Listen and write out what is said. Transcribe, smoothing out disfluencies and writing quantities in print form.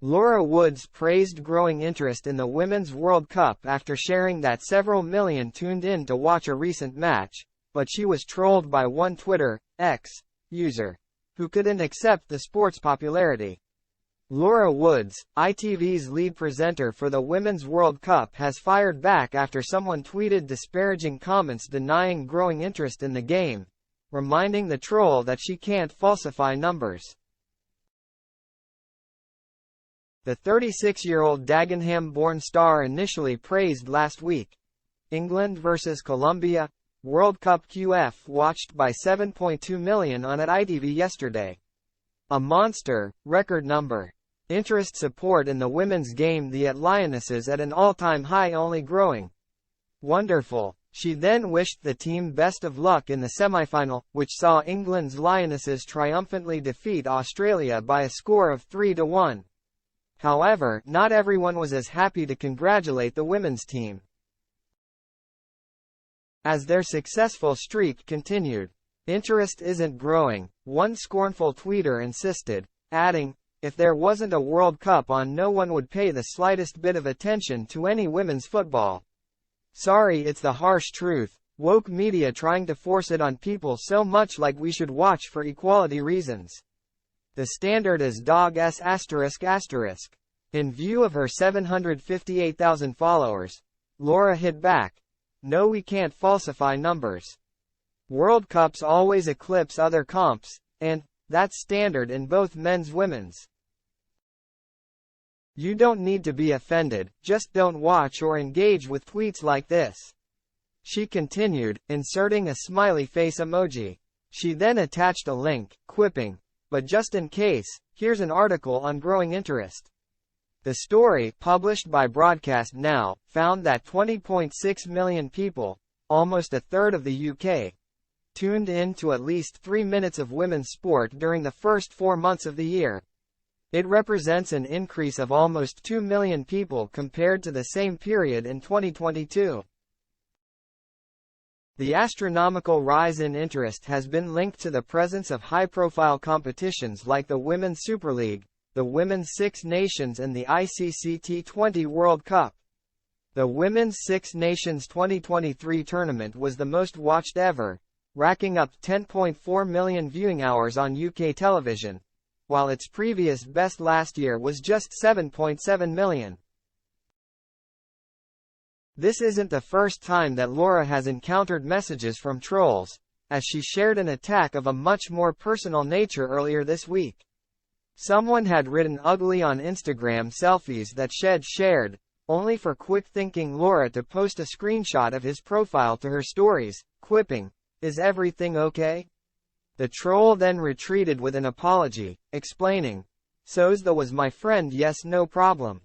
Laura Woods praised growing interest in the Women's World Cup after sharing that several million tuned in to watch a recent match, but she was trolled by one Twitter, X, user, who couldn't accept the sport's popularity. Laura Woods, ITV's lead presenter for the Women's World Cup, has fired back after someone tweeted disparaging comments denying growing interest in the game, reminding the troll that she can't falsify numbers. The 36-year-old Dagenham-born star initially praised last week. England vs Colombia, World Cup QF watched by 7.2 million on at ITV yesterday. A monster, record number. Interest support in the women's game, the Lionesses at an all-time high, only growing. Wonderful. She then wished the team best of luck in the semi-final, which saw England's Lionesses triumphantly defeat Australia by a score of 3-1. However, not everyone was as happy to congratulate the women's team, as their successful streak continued. Interest isn't growing, one scornful tweeter insisted, adding, "If there wasn't a World Cup on, no one would pay the slightest bit of attention to any women's football. Sorry, it's the harsh truth. Woke media trying to force it on people so much, like we should watch for equality reasons." The Standard is dog-s*****. In view of her 758,000 followers, Laura hit back. "No, we can't falsify numbers. World Cups always eclipse other comps, and that's standard in both men's women's. You don't need to be offended, just don't watch or engage with tweets like this," she continued, inserting a smiley face emoji. She then attached a link, quipping, "But just in case, here's an article on growing interest." The story, published by Broadcast Now, found that 20.6 million people, almost a third of the UK, tuned in to at least 3 minutes of women's sport during the first 4 months of the year. It represents an increase of almost 2 million people compared to the same period in 2022. The astronomical rise in interest has been linked to the presence of high-profile competitions like the Women's Super League, the Women's Six Nations and the ICC T20 World Cup. The Women's Six Nations 2023 tournament was the most watched ever, racking up 10.4 million viewing hours on UK television, while its previous best last year was just 7.7 million. This isn't the first time that Laura has encountered messages from trolls, as she shared an attack of a much more personal nature earlier this week. Someone had written ugly on Instagram selfies that Shed shared, only for quick-thinking Laura to post a screenshot of his profile to her stories, quipping, "Is everything okay?" The troll then retreated with an apology, explaining, "So's the was my friend, yes, no problem."